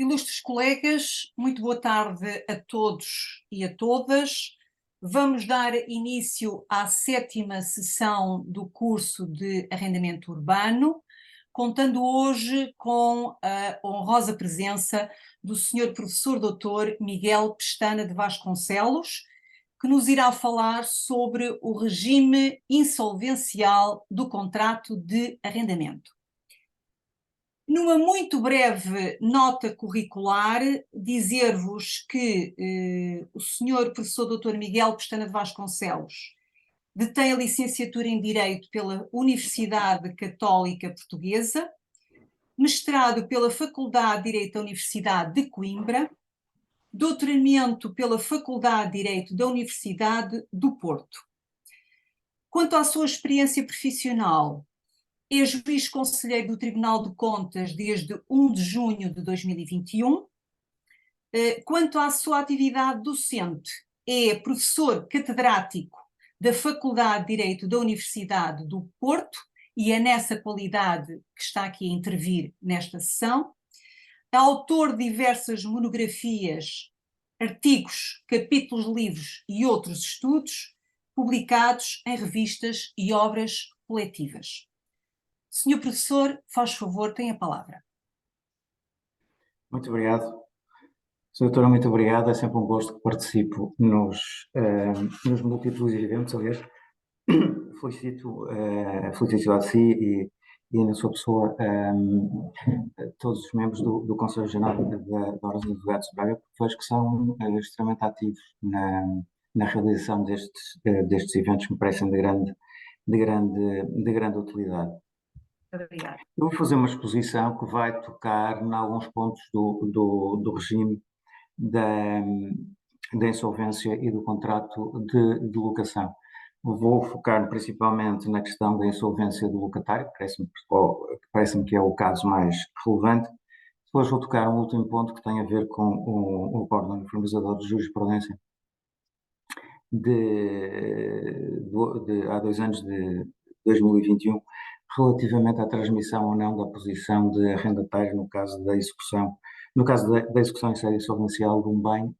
Ilustres colegas, muito boa tarde a todos e a todas. Vamos dar início à 7ª sessão do curso de Arrendamento Urbano, contando hoje com a honrosa presença do Sr. Professor Dr. Miguel Pestana de Vasconcelos, que nos irá falar sobre o regime insolvencial do contrato de arrendamento. Numa muito breve nota curricular, dizer-vos que o Sr. Professor Dr. Miguel Pestana de Vasconcelos detém a licenciatura em Direito pela Universidade Católica Portuguesa, mestrado pela Faculdade de Direito da Universidade de Coimbra, doutoramento pela Faculdade de Direito da Universidade do Porto. Quanto à sua experiência profissional, é juiz conselheiro do Tribunal de Contas desde 1 de junho de 2021. Quanto à sua atividade docente, é professor catedrático da Faculdade de Direito da Universidade do Porto e é nessa qualidade que está aqui a intervir nesta sessão. É autor de diversas monografias, artigos, capítulos de livros e outros estudos publicados em revistas e obras coletivas. Senhor professor, faz favor, tem a palavra. Muito obrigado. Sra. Doutora, muito obrigado. É sempre um gosto que participo nos múltiplos eventos. Aliás, felicito a si e na sua pessoa todos os membros do Conselho Geral da Ordem dos Advogados de Braga, porque vejo que são extremamente ativos na realização destes eventos que me parecem de grande utilidade. Obrigada. Eu vou fazer uma exposição que vai tocar em alguns pontos do regime da insolvência e do contrato de locação. Vou focar principalmente na questão da insolvência do locatário, que parece-me que é o caso mais relevante. Depois vou tocar um último ponto que tem a ver com o Código Uniformizador de Jurisprudência há 2 anos, de 2021, relativamente à transmissão ou não da posição de arrendatário no caso da execução em sede insolvencial de um bem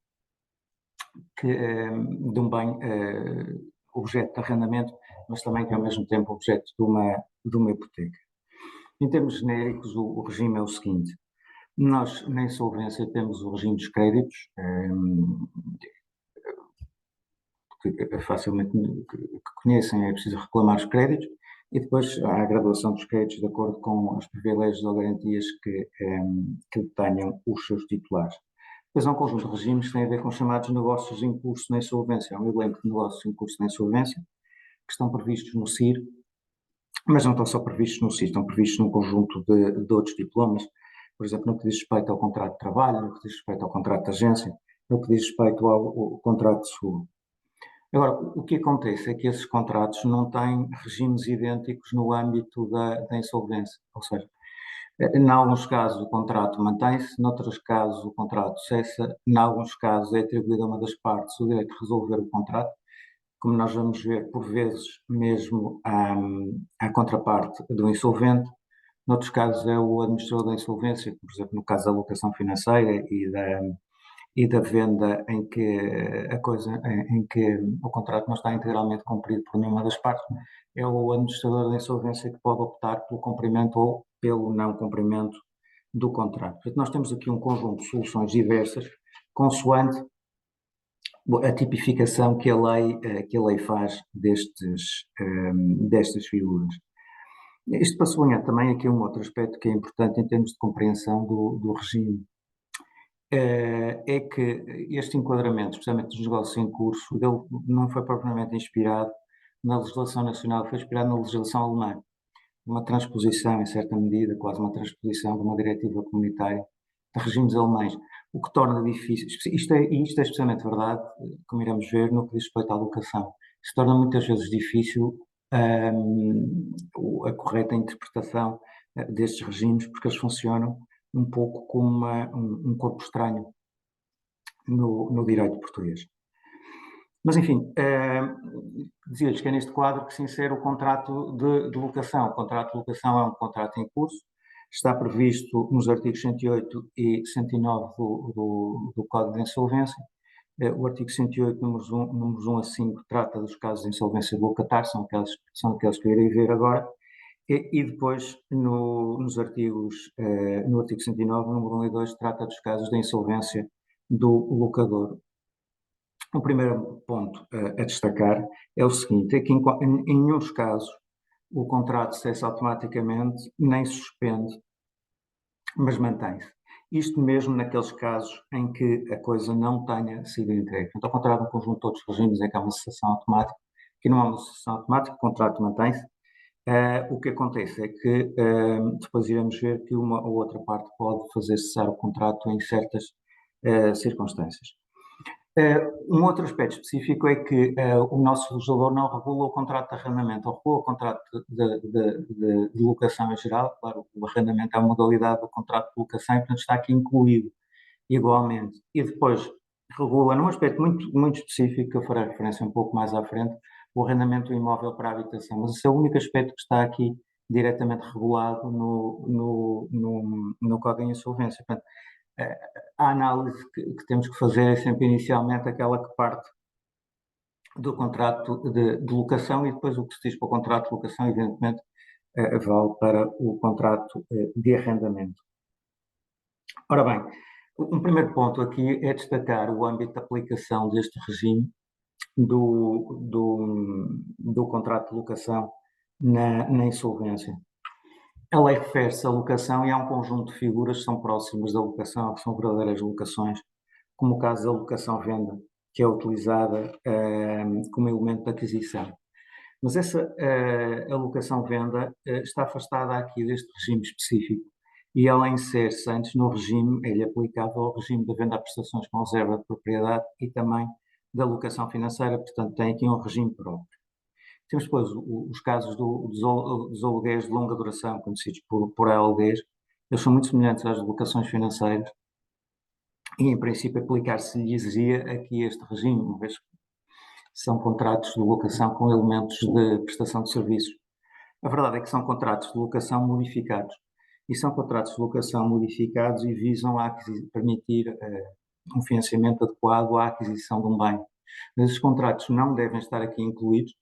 objeto de arrendamento, mas também que ao mesmo tempo objeto de uma hipoteca. Em termos genéricos, o regime é o seguinte: nós na insolvência temos o regime dos créditos, que facilmente conhecem, é preciso reclamar os créditos, e depois há a graduação dos créditos de acordo com os privilégios ou garantias que tenham os seus titulares. Depois há um conjunto de regimes que têm a ver com os chamados negócios em curso na insolvência. Há um elenco de negócios em curso na insolvência que estão previstos no CIR, mas não estão só previstos no CIR, estão previstos num conjunto de outros diplomas, por exemplo, no que diz respeito ao contrato de trabalho, no que diz respeito ao contrato de agência, no que diz respeito ao contrato de seguro. Agora, o que acontece é que esses contratos não têm regimes idênticos no âmbito da insolvência, ou seja, em alguns casos o contrato mantém-se, noutros casos o contrato cessa, em alguns casos é atribuído a uma das partes o direito de resolver o contrato, como nós vamos ver por vezes mesmo à contraparte do insolvente. Noutros casos é o administrador da insolvência, por exemplo no caso da alocação financeira e da venda em que o contrato não está integralmente cumprido por nenhuma das partes, é o administrador da insolvência que pode optar pelo cumprimento ou pelo não cumprimento do contrato. Portanto, nós temos aqui um conjunto de soluções diversas, consoante a tipificação que a lei faz destas figuras. Isto para sublinhar também aqui um outro aspecto que é importante em termos de compreensão do regime. É que este enquadramento, especialmente dos negócios em curso, ele não foi propriamente inspirado na legislação nacional, foi inspirado na legislação alemã. Uma transposição, em certa medida, quase uma transposição de uma diretiva comunitária de regimes alemães, o que torna difícil, isto é especialmente verdade, como iremos ver, no que diz respeito à locação. Isto torna muitas vezes difícil a correta interpretação destes regimes, porque eles funcionam um pouco como um corpo estranho no direito português. Mas, enfim, dizia-lhes que é neste quadro que se insere o contrato de locação. O contrato de locação é um contrato em curso, está previsto nos artigos 108 e 109 do Código de Insolvência. O artigo 108, números 1 a 5, trata dos casos de insolvência do locatário, são aqueles que eu irei ver agora, e depois no artigo 109, número 1 e 2, trata dos casos de insolvência do locador. O primeiro ponto a destacar é o seguinte, é que em nenhum dos casos o contrato cessa automaticamente, nem se suspende, mas mantém-se. Isto mesmo naqueles casos em que a coisa não tenha sido entregue. Então, ao contrário de um conjunto de outros regimes em que há uma cessação automática, que não há uma cessação automática, o contrato mantém-se. O que acontece é que depois iremos ver que uma ou outra parte pode fazer cessar o contrato em certas circunstâncias. Um outro aspecto específico é que o nosso legislador não regula o contrato de arrendamento, ou regula o contrato de locação em geral. Claro, o arrendamento é uma modalidade do contrato de locação e, portanto, está aqui incluído igualmente. E depois regula, num aspecto muito específico, que eu farei referência um pouco mais à frente, o arrendamento do imóvel para a habitação. Mas esse é o único aspecto que está aqui diretamente regulado no Código de Insolvência. Portanto, a análise que temos que fazer é sempre inicialmente aquela que parte do contrato de locação, e depois o que se diz para o contrato de locação, evidentemente, vale para o contrato de arrendamento. Ora bem, um primeiro ponto aqui é destacar o âmbito de aplicação deste regime do contrato de locação na insolvência. A lei refere-se à locação e há um conjunto de figuras que são próximas da locação, que são verdadeiras locações, como o caso da locação-venda, que é utilizada como elemento de aquisição. Mas essa alocação-venda está afastada aqui deste regime específico e ela insere-se antes no regime, é-lhe aplicável ao regime da venda a prestações com reserva de propriedade e também da alocação financeira, portanto tem aqui um regime próprio. Temos depois os casos dos aluguéis de longa duração, conhecidos por ALDs, eles são muito semelhantes às locações financeiras e, em princípio, aplicar-se-lhes aqui este regime, uma vez que são contratos de locação com elementos de prestação de serviços. A verdade é que são contratos de locação modificados, e são contratos de locação modificados e visam permitir um financiamento adequado à aquisição de um bem. Mas esses contratos não devem estar aqui incluídos,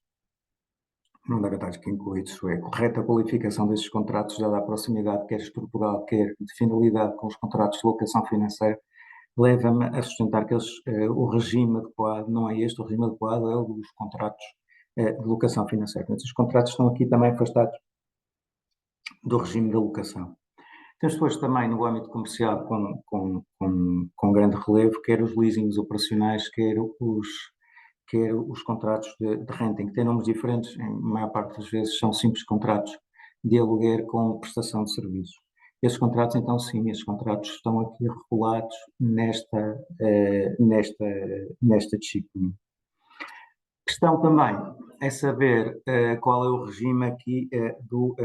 não devem estar aqui incluídos, é correta qualificação desses contratos, dada a proximidade, quer estrutural, quer de finalidade, com os contratos de locação financeira, leva-me a sustentar que o regime adequado não é este, o regime adequado é o dos contratos de locação financeira. Portanto, os contratos estão aqui também afastados do regime de locação. Temos depois também no âmbito comercial com grande relevo, quer os leasings operacionais, quer os contratos de renting, que têm nomes diferentes, em maior parte das vezes são simples contratos de aluguer com prestação de serviços. Esses contratos, então, sim, esses contratos estão aqui regulados nesta disciplina. A questão também é saber qual é o regime aqui do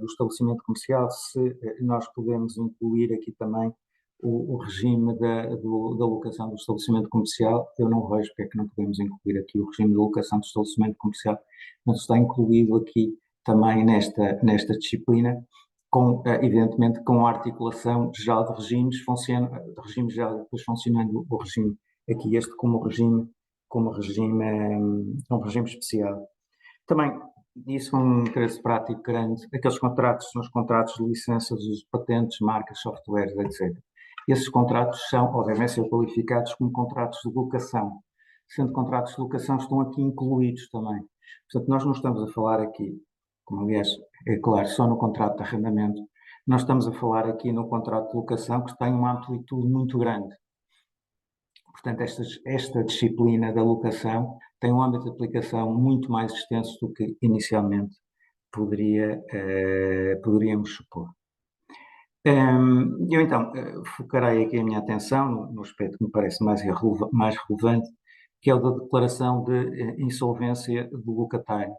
estabelecimento comercial, se nós podemos incluir aqui também o regime da locação do estabelecimento comercial. Eu não vejo porque é que não podemos incluir aqui o regime de locação do estabelecimento comercial, mas está incluído aqui também nesta disciplina, evidentemente com a articulação geral de regimes, de regime geral, depois funcionando o regime aqui este como regime especial. Também, isso é um interesse prático grande, aqueles contratos são os contratos de licenças, os patentes, marcas, softwares, etc. Esses contratos são, ou devem ser qualificados como contratos de locação. Sendo contratos de locação, estão aqui incluídos também. Portanto, nós não estamos a falar aqui, como aliás é claro, só no contrato de arrendamento, nós estamos a falar aqui no contrato de locação que tem uma amplitude muito grande. Portanto, esta disciplina da locação tem um âmbito de aplicação muito mais extenso do que inicialmente poderíamos supor. Eu então focarei aqui a minha atenção no aspecto que me parece mais relevante, que é o da declaração de insolvência do locatário.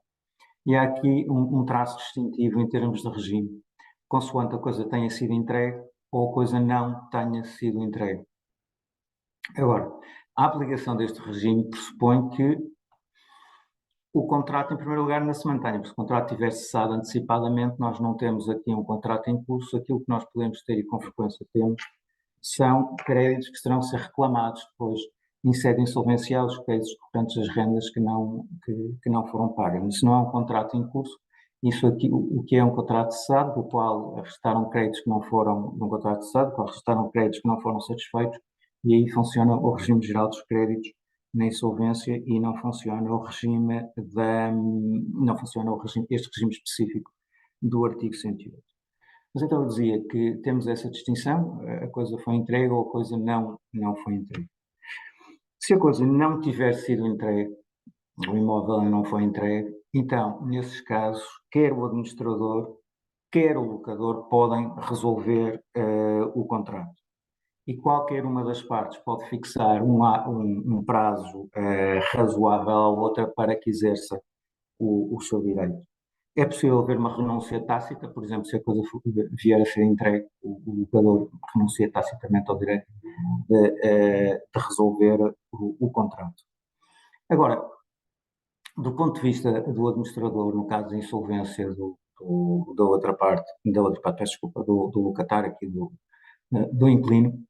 E há aqui um traço distintivo em termos de regime, consoante a coisa tenha sido entregue ou a coisa não tenha sido entregue. Agora, a aplicação deste regime pressupõe que o contrato, em primeiro lugar, ainda se mantém, porque se o contrato tiver cessado antecipadamente, nós não temos aqui um contrato em curso. Aquilo que nós podemos ter, e com frequência temos, são créditos que serão ser reclamados depois em sede insolvencial, os créditos correntes das rendas que não foram pagas. Mas se não é um contrato em curso, isso aqui, o que é um contrato cessado, do qual restaram créditos que não foram, de um contrato cessado, do qual restaram créditos que não foram satisfeitos, e aí funciona o regime geral dos créditos na insolvência e não funciona o regime não funciona este regime específico do artigo 108. Mas então eu dizia que temos essa distinção, a coisa foi entregue ou a coisa não foi entregue. Se a coisa não tiver sido entregue, o imóvel não foi entregue, então, nesses casos, quer o administrador, quer o locador podem resolver o contrato. E qualquer uma das partes pode fixar um prazo razoável à outra para que exerça o seu direito. É possível haver uma renúncia tácita, por exemplo, se a coisa vier a ser entregue, o locador renuncia tacitamente ao direito de resolver o contrato. Agora, do ponto de vista do administrador, no caso da insolvência da outra parte, peço desculpa, do locatário aqui, do inquilino,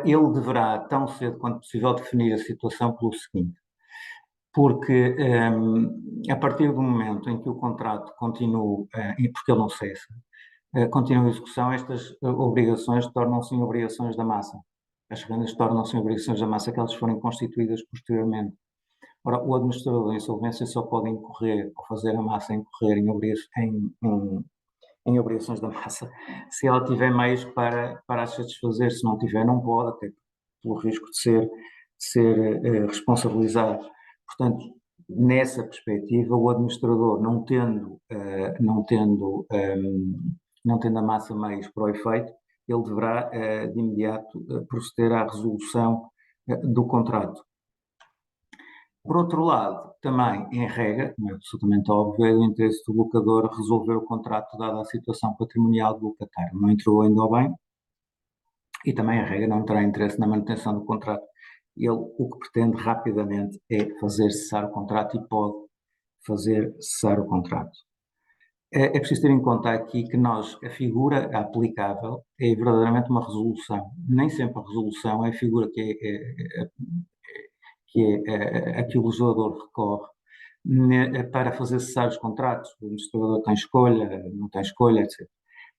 ele deverá, tão cedo quanto possível, definir a situação pelo seguinte: porque a partir do momento em que o contrato continua, porque ele não cessa, continua a execução, estas obrigações tornam-se obrigações da massa. As rendas tornam-se obrigações da massa que elas forem constituídas posteriormente. Ora, o administrador da insolvência só pode incorrer, ou fazer a massa incorrer em obrigações da massa, se ela tiver meios para as satisfazer. Se não tiver, não pode, até pelo risco de ser responsabilizado. Portanto, nessa perspectiva, o administrador, não tendo a massa meios para o efeito, ele deverá, de imediato, proceder à resolução do contrato. Por outro lado, também, em regra, não é absolutamente óbvio, é do interesse do locador resolver o contrato dada a situação patrimonial do locatário. Não entrou ainda ao bem e também, em regra, não terá interesse na manutenção do contrato. Ele o que pretende rapidamente é fazer cessar o contrato e pode fazer cessar o contrato. É preciso ter em conta aqui que a figura aplicável é verdadeiramente uma resolução. Nem sempre a resolução é a figura a que o legislador recorre para fazer cessar os contratos. O administrador tem escolha, não tem escolha, etc.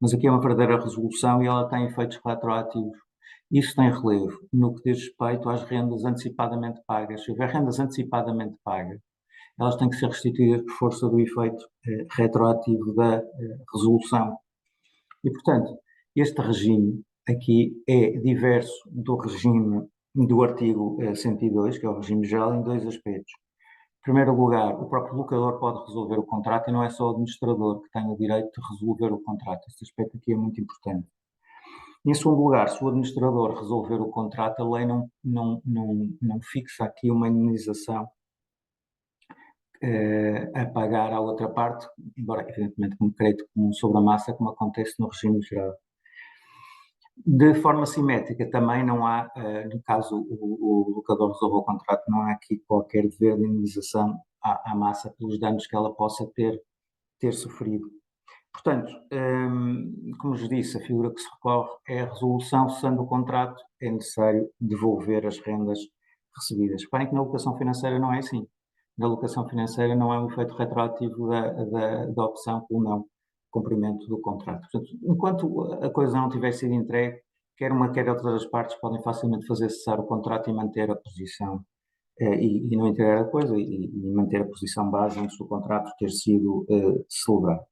Mas aqui é uma verdadeira resolução e ela tem efeitos retroativos. Isso tem relevo no que diz respeito às rendas antecipadamente pagas. Se houver rendas antecipadamente pagas, elas têm que ser restituídas por força do efeito retroativo da resolução. E, portanto, este regime aqui é diverso do regime do artigo 102, que é o regime geral, em dois aspectos. Em primeiro lugar, o próprio locador pode resolver o contrato e não é só o administrador que tem o direito de resolver o contrato. Este aspecto aqui é muito importante. Em segundo lugar, se o administrador resolver o contrato, a lei não fixa aqui uma indenização a pagar à outra parte, embora, evidentemente, como crédito comum sobre a massa, como acontece no regime geral. De forma simétrica, também não há, no caso o locador resolve o contrato, não há aqui qualquer dever de indenização à massa pelos danos que ela possa ter sofrido. Portanto, como vos disse, a figura que se recorre é a resolução, cessando o contrato, é necessário devolver as rendas recebidas. Reparem que na locação financeira não é assim. Na locação financeira não é um efeito retroativo da opção pelo não cumprimento do contrato. Portanto, enquanto a coisa não tiver sido entregue, quer uma quer outra das partes podem facilmente fazer cessar o contrato e manter a posição e não entregar a coisa e manter a posição base antes do contrato ter sido celebrado.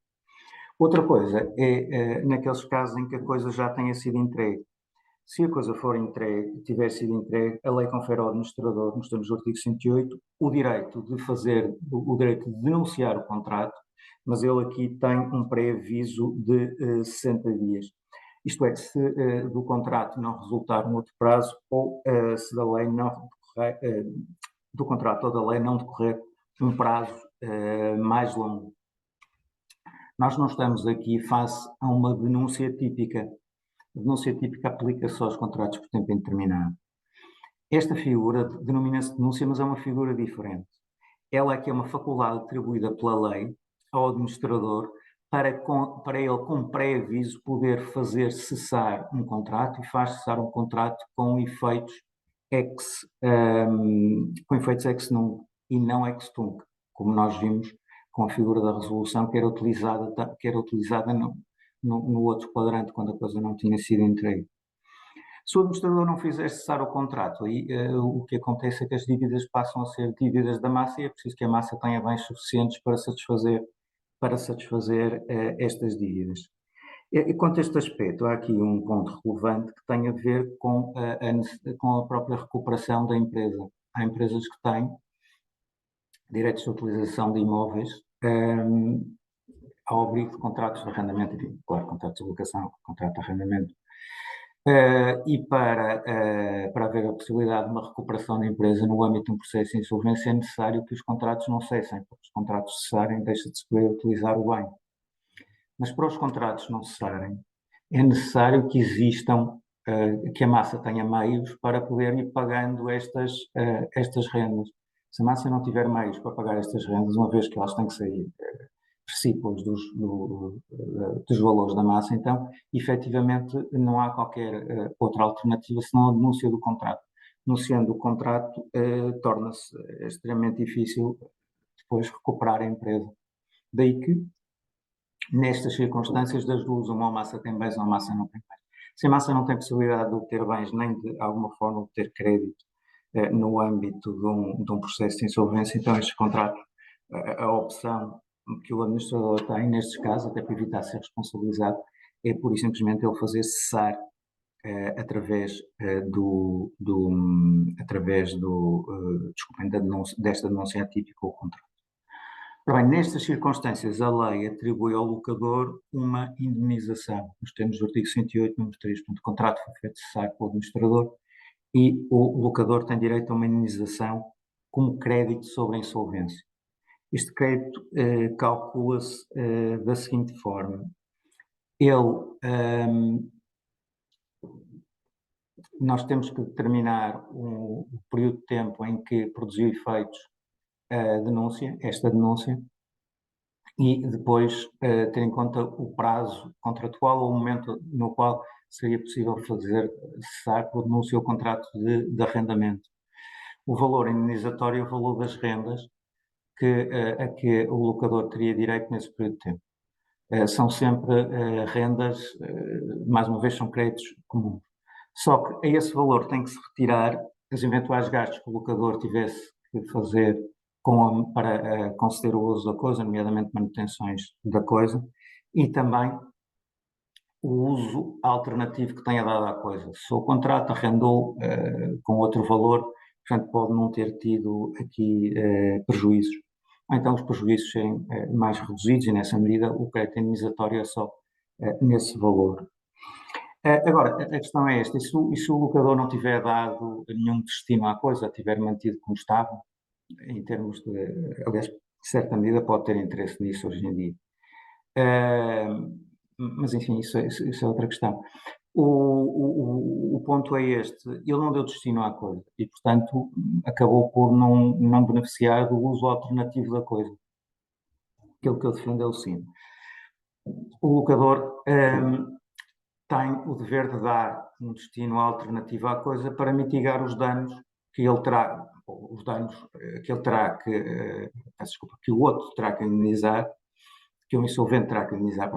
Outra coisa é naqueles casos em que a coisa já tenha sido entregue. Se a coisa for entregue, tiver sido entregue, a lei confere ao administrador, nos termos do artigo 108, o direito de denunciar o contrato, mas ele aqui tem um pré-aviso de 60 dias. Isto é, se do contrato não resultar um outro prazo ou se da lei não decorrer, do contrato ou da lei não decorrer um prazo mais longo. Nós não estamos aqui face a uma denúncia típica. A denúncia típica aplica-se aos contratos por tempo indeterminado. Esta figura denomina-se denúncia, mas é uma figura diferente. ela é que é uma faculdade atribuída pela lei ao administrador para ele, com pré-aviso, poder fazer cessar um contrato, e faz cessar um contrato com efeitos ex nunc e não ex tunc, como nós vimos com a figura da resolução que era utilizada no outro quadrante, quando a coisa não tinha sido entregue. Se o administrador não fizer cessar o contrato, aí o que acontece é que as dívidas passam a ser dívidas da massa, e é preciso que a massa tenha bens suficientes para satisfazer estas dívidas. E quanto a este aspecto, há aqui um ponto relevante que tem a ver com a própria recuperação da empresa. Há empresas que têm direitos de utilização de imóveis ao abrigo de contratos de arrendamento, e, claro, contratos de locação, contrato de arrendamento. E para haver a possibilidade de uma recuperação da empresa no âmbito de um processo de insolvência, é necessário que os contratos não cessem, porque os contratos cessarem, deixa de se poder utilizar o bem. Mas para os contratos não cessarem, é necessário que existam, que a massa tenha meios para poder ir pagando estas rendas. Se a massa não tiver meios para pagar estas rendas, uma vez que elas têm que sair precípulos dos valores da massa, então, efetivamente, não há qualquer outra alternativa senão a denúncia do contrato. Denunciando o contrato, torna-se extremamente difícil depois recuperar a empresa. Daí que, nestas circunstâncias, das duas, uma massa tem bens, uma massa não tem bens. Se a massa não tem possibilidade de obter bens, nem de alguma forma obter crédito no âmbito de um processo de insolvência, então estes contratos, a opção que o administrador tem, nestes casos, até para evitar ser responsabilizado, é pura e simplesmente ele fazer cessar desta denúncia atípica o contrato. Bem, nestas circunstâncias, a lei atribui ao locador uma indemnização, nos termos do artigo 108, número 3. Portanto, o contrato foi feito cessar pelo administrador e o locador tem direito a uma indemnização como crédito sobre a insolvência. Este crédito calcula-se da seguinte forma. Nós temos que determinar o período de tempo em que produziu efeitos esta denúncia, e depois ter em conta o prazo contratual ou o momento no qual seria possível fazer cessar por denúncia o contrato de arrendamento. O valor indemnizatório é o valor das rendas a que o locador teria direito nesse período de tempo. São sempre rendas, mais uma vez, são créditos comuns. Só que a esse valor tem que se retirar os eventuais gastos que o locador tivesse que fazer para conceder o uso da coisa, nomeadamente manutenções da coisa, e também o uso alternativo que tenha dado à coisa. Se o contrato arrendou com outro valor, portanto, pode não ter tido aqui prejuízos. Ou então os prejuízos serem mais reduzidos, e nessa medida o crédito indemnizatório é só nesse valor. Agora, a questão é esta: e se o locador não tiver dado nenhum destino à coisa, tiver mantido como estava, em termos de, aliás, de certa medida pode ter interesse nisso hoje em dia. Mas enfim, isso é outra questão. O ponto é este: ele não deu destino à coisa e, portanto, acabou por não beneficiar do uso alternativo da coisa. Aquilo que eu defendo é o seguinte: o locador tem o dever de dar um destino alternativo à coisa para mitigar os danos que ele terá, os danos que ele terá que o outro terá que indemnizar, que o insolvente terá que indemnizar.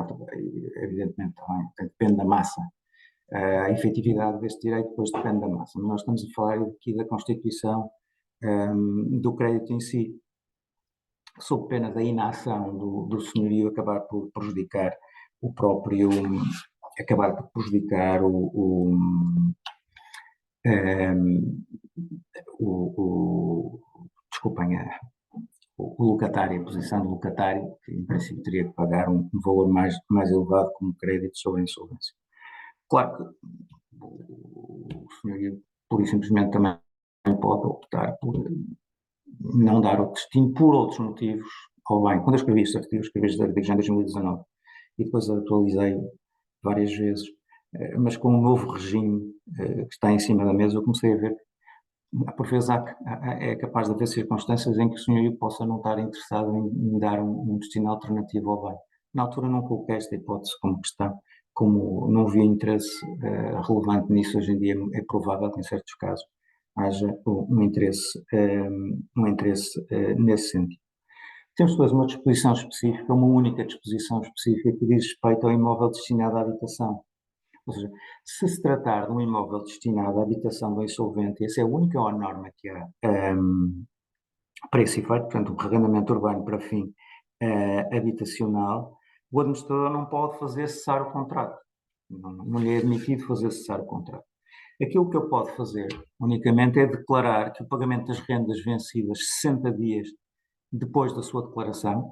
Evidentemente também depende da massa. A efetividade deste direito depois depende da massa. Mas nós estamos a falar aqui da constituição do crédito em si, sob pena da inação do senhorio acabar por prejudicar o próprio, desculpem, o locatário, a posição do locatário, que em princípio teria que pagar um valor mais elevado como crédito sobre a insolvência. Claro que o senhorio, pura e simplesmente, também pode optar por não dar o destino por outros motivos ao bem. Quando eu escrevi este artigo já em 2019 e depois atualizei várias vezes, mas com o novo regime que está em cima da mesa, eu comecei a ver por vezes é capaz de haver circunstâncias em que o senhorio possa não estar interessado em dar um destino alternativo ao bem. Na altura não coloquei esta hipótese como questão, como não havia interesse relevante nisso. Hoje em dia é provável que em certos casos haja um interesse nesse sentido. Temos depois uma disposição específica, uma única disposição específica que diz respeito ao imóvel destinado à habitação. Ou seja, se tratar de um imóvel destinado à habitação do insolvente, essa é a única norma que há para esse efeito, portanto, o arrendamento urbano para fim habitacional, o administrador não pode fazer cessar o contrato. Não lhe é admitido fazer cessar o contrato. Aquilo que ele pode fazer, unicamente, é declarar que o pagamento das rendas vencidas 60 dias depois da sua declaração,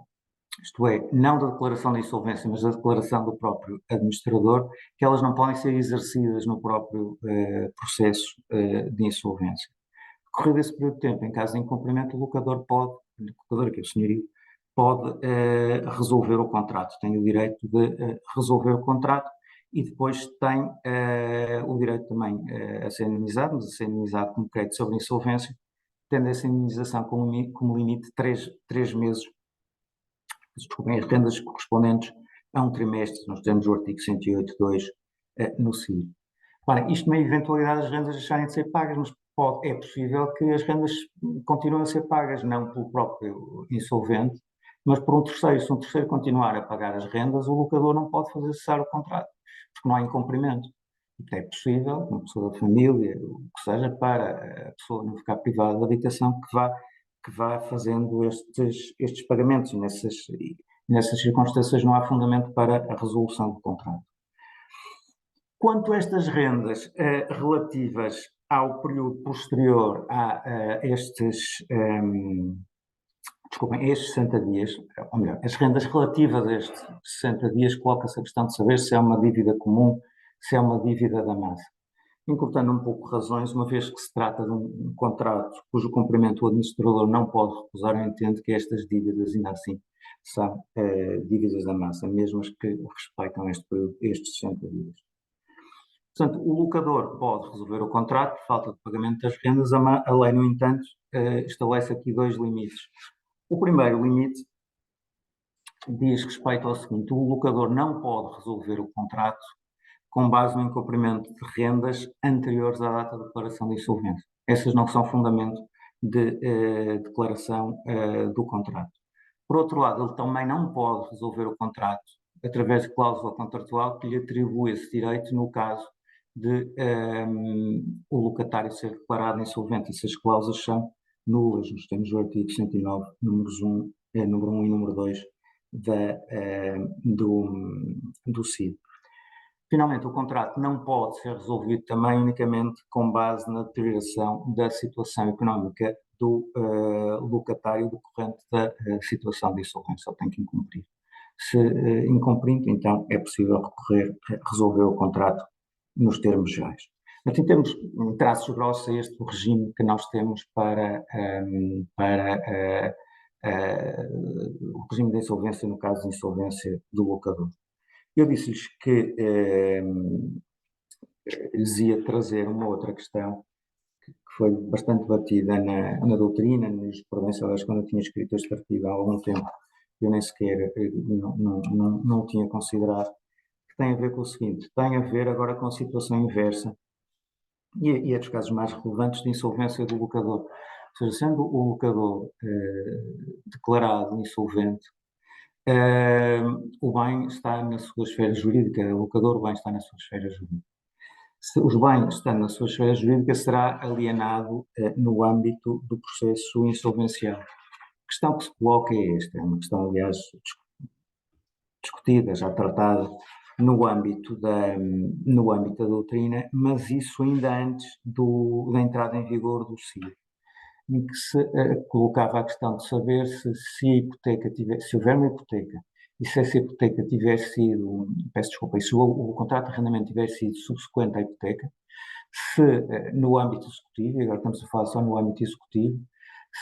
isto é, não da declaração de insolvência, mas da declaração do próprio administrador, que elas não podem ser exercidas no próprio processo de insolvência. Corrido esse período de tempo, em caso de incumprimento, o locador, que é o senhorio, pode resolver o contrato, tem o direito de resolver o contrato e depois tem o direito também a ser indemnizado, mas a ser indemnizado como crédito sobre insolvência, tendo essa indemnização como limite três meses, desculpem, as rendas correspondentes a um trimestre. Nós temos o artigo 108.2 no CIR. Ora, isto na eventualidade das rendas deixarem de ser pagas, mas é possível que as rendas continuem a ser pagas, não pelo próprio insolvente, mas por um terceiro. Se um terceiro continuar a pagar as rendas, o locador não pode fazer cessar o contrato, porque não há incumprimento. É possível, uma pessoa da família, o que seja, para a pessoa não ficar privada da habitação, que vá fazendo estes pagamentos, e nessas circunstâncias não há fundamento para a resolução do contrato. Quanto a estas rendas relativas ao período posterior a estes 60 dias, ou melhor, as rendas relativas a estes 60 dias, coloca-se a questão de saber se é uma dívida comum, se é uma dívida da massa. Encurtando um pouco razões, uma vez que se trata de um contrato cujo cumprimento o administrador não pode recusar, eu entendo que estas dívidas, ainda assim, são dívidas da massa, mesmo as que respeitam estes 60 dias. Portanto, o locador pode resolver o contrato por falta de pagamento das rendas. A lei, no entanto, estabelece aqui dois limites. O primeiro limite diz respeito ao seguinte: o locador não pode resolver o contrato com base no incumprimento de rendas anteriores à data de declaração de insolvência. Essas não são fundamento de declaração do contrato. Por outro lado, ele também não pode resolver o contrato através de cláusula contratual que lhe atribui esse direito no caso de o locatário ser declarado insolvente. Essas cláusulas são nulas. Nós temos o artigo 109, número 1 e número 2 do CID. Finalmente, o contrato não pode ser resolvido também unicamente com base na deterioração da situação económica do locatário decorrente da situação de insolvência. Ele tem que incumprir. Se incumprindo, então é possível resolver o contrato nos termos gerais. Mas em traços grossos, este o regime que nós temos para o regime de insolvência, no caso de insolvência do locador. Eu disse-lhes que lhes ia trazer uma outra questão que foi bastante batida na doutrina, na jurisprudência. Aliás, quando eu tinha escrito este artigo há algum tempo, eu nem sequer não tinha considerado, que tem a ver com o seguinte: tem a ver agora com a situação inversa e é dos casos mais relevantes de insolvência do locador. Ou seja, sendo o locador declarado insolvente, o bem está na sua esfera jurídica, o locador, o bem está na sua esfera jurídica. Se os bens estão na sua esfera jurídica, será alienado no âmbito do processo insolvencial. A questão que se coloca é esta, é uma questão, aliás, discutida, já tratada no âmbito da doutrina, mas isso ainda antes da entrada em vigor do CIR, em que se colocava a questão de saber se houver uma hipoteca e se essa hipoteca tiver sido, peço desculpa, e se o contrato de arrendamento tiver sido subsequente à hipoteca, se no âmbito executivo, e agora estamos a falar só no âmbito executivo,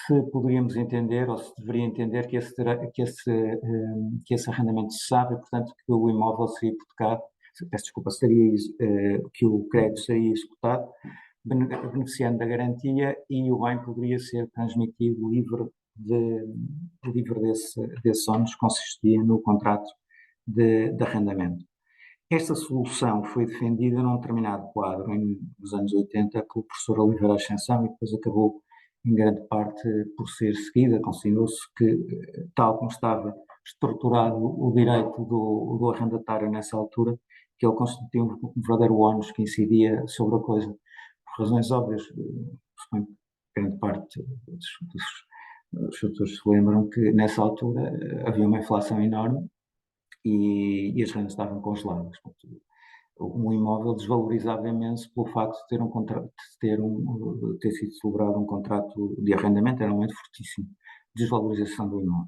se poderíamos entender, ou se deveria entender que esse arrendamento cessava e, portanto, que o imóvel seria hipotecado, peço desculpa, que o crédito seria executado, beneficiando da garantia, e o bem poderia ser transmitido livre desses ónus que consistia no contrato de arrendamento. Esta solução foi defendida num determinado quadro, nos anos 80, pelo professor Oliveira Ascensão, e depois acabou, em grande parte, por ser seguida. Considerou-se que, tal como estava estruturado o direito do arrendatário nessa altura, que ele constituía um verdadeiro ónus que incidia sobre a coisa, por razões óbvias. Suponho que grande parte dos setores se lembram que, nessa altura, havia uma inflação enorme e as rendas estavam congeladas. Um imóvel desvalorizava imenso pelo facto de ter ter sido celebrado um contrato de arrendamento. Era um momento fortíssimo de desvalorização do imóvel.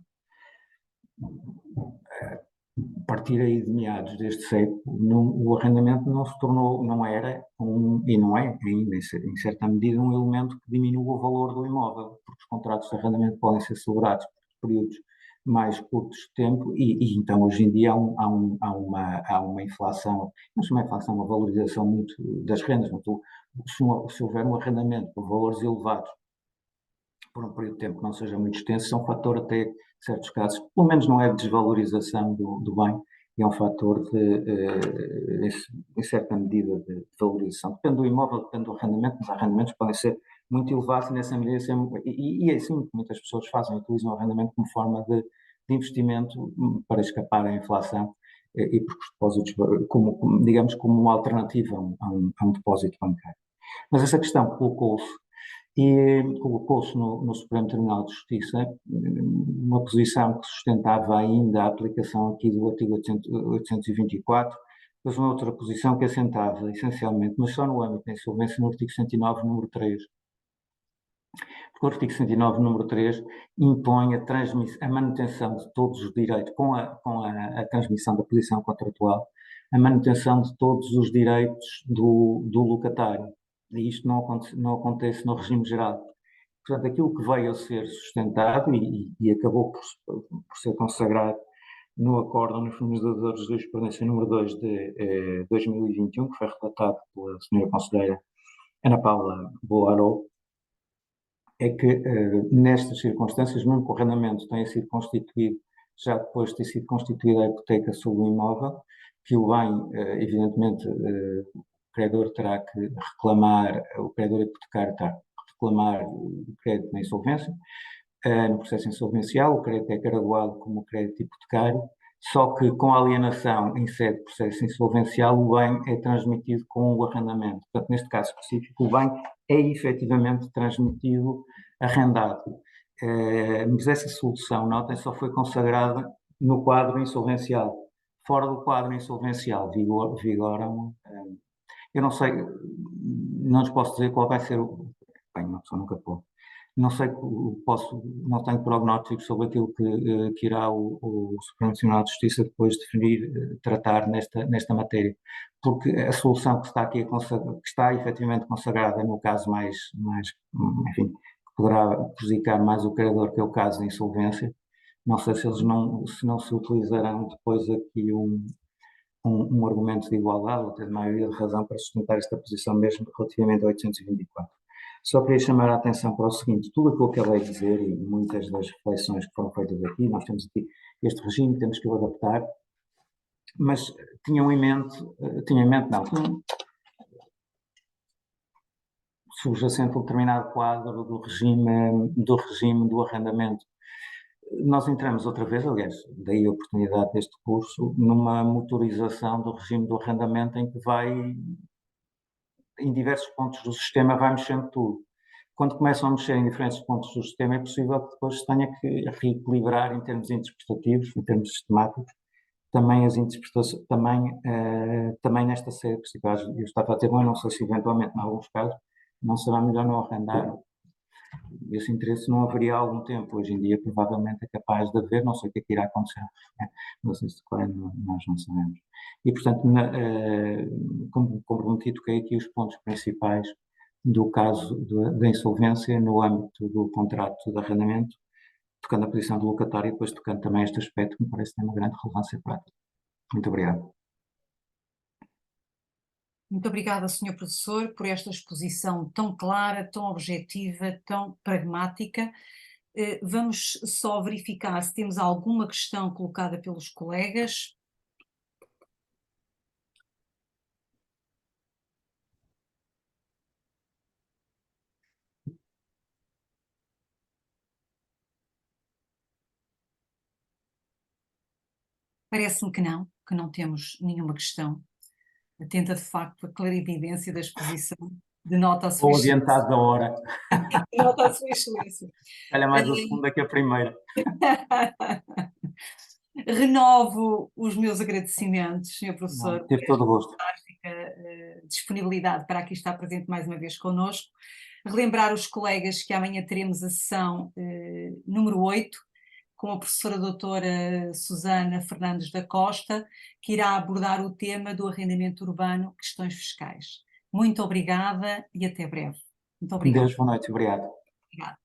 A partir aí de meados deste século, o arrendamento não se tornou, não era, e não é ainda, em certa medida, um elemento que diminua o valor do imóvel, porque os contratos de arrendamento podem ser celebrados por períodos mais curtos de tempo, e então hoje em dia há uma inflação, não é uma inflação, uma valorização muito das rendas. Se houver um arrendamento por valores elevados por um período de tempo que não seja muito extenso, é um fator até, em certos casos, pelo menos não é de desvalorização do bem, é um fator em certa medida, de valorização. Depende do imóvel, depende do arrendamento, mas arrendamentos podem ser muito elevados e nessa medida é assim que muitas pessoas fazem, utilizam o arrendamento como forma de investimento para escapar à inflação, e porque os depósitos, digamos, como uma alternativa a um depósito bancário. Mas essa questão colocou-se no Supremo Tribunal de Justiça uma posição que sustentava ainda a aplicação aqui do artigo 824, depois uma outra posição que assentava essencialmente, mas só no âmbito da insolvência, no artigo 109, número 3. Porque o artigo 109, número 3, impõe a manutenção de todos os direitos, com a transmissão da posição contratual, a manutenção de todos os direitos do locatário. E isto não acontece no regime geral. Portanto, aquilo que veio a ser sustentado e acabou por ser consagrado no Acórdão nos Fornecedores de Jurisprudência número 2 de 2021, que foi relatado pela Sra. Conselheira Ana Paula Bolaró, é que, nestas circunstâncias, mesmo que o arrendamento tenha sido constituído, já depois de ter sido constituída a hipoteca sobre o imóvel, que o bem, evidentemente, o credor terá que reclamar, o credor hipotecario terá que reclamar o crédito na insolvência. No processo insolvencial, o crédito é graduado como crédito hipotecário, só que com a alienação em sede de processo insolvencial, o bem é transmitido com o arrendamento. Portanto, neste caso específico, o bem é efetivamente transmitido arrendado. Mas essa solução, notem, só foi consagrada no quadro insolvencial. Fora do quadro insolvencial vigoram, eu não sei, não lhes posso dizer qual vai ser bem, uma pessoa nunca pode. Não sei, não tenho prognósticos sobre aquilo que irá o Supremo Tribunal de Justiça depois definir, tratar nesta matéria, porque a solução que está aqui, que está efetivamente consagrada no caso enfim, que poderá prejudicar mais o credor, que é o caso da insolvência. Não sei se eles não se utilizarão depois aqui um argumento de igualdade ou até de maioria de razão para sustentar esta posição mesmo relativamente ao 824. Só queria chamar a atenção para o seguinte: tudo o que eu acabei de dizer e muitas das reflexões que foram feitas aqui, nós temos aqui este regime, temos que o adaptar, mas tinham em mente, subjacente um determinado quadro do regime do arrendamento. Nós entramos outra vez, aliás, daí a oportunidade deste curso, numa motorização do regime do arrendamento em que em diversos pontos do sistema vai mexendo tudo. Quando começam a mexer em diferentes pontos do sistema, é possível que depois se tenha que reequilibrar em termos interpretativos, em termos sistemáticos, também as interpretações, também nesta série principal. Eu estava a dizer, bom, não sei se eventualmente, em alguns casos, não será melhor não arrendar. Esse interesse não haveria há algum tempo. Hoje em dia, provavelmente, é capaz de haver, não sei o que é que irá acontecer, não sei se nós não sabemos. E, portanto, como comprometido, toquei aqui os pontos principais do caso da insolvência no âmbito do contrato de arrendamento, tocando a posição do locatário e depois tocando também este aspecto que me parece ter uma grande relevância prática. Muito obrigado. Muito obrigada, Sr. Professor, por esta exposição tão clara, tão objetiva, tão pragmática. Vamos só verificar se temos alguma questão colocada pelos colegas. Parece-me que não temos nenhuma questão. Atenta de facto a clarividência da exposição, denota a sua Ou excelência. adiantado da hora. Denota a sua excelência. Olha, mais a segunda que a primeira. Renovo os meus agradecimentos, Sr. Professor, por Tive todo o gosto. esta disponibilidade para aqui estar presente mais uma vez connosco. Relembrar os colegas que amanhã teremos a sessão número 8, com a professora doutora Susana Fernandes da Costa, que irá abordar o tema do arrendamento urbano, questões fiscais. Muito obrigada e até breve. Muito obrigada. Deus, boa noite, obrigado. Obrigada.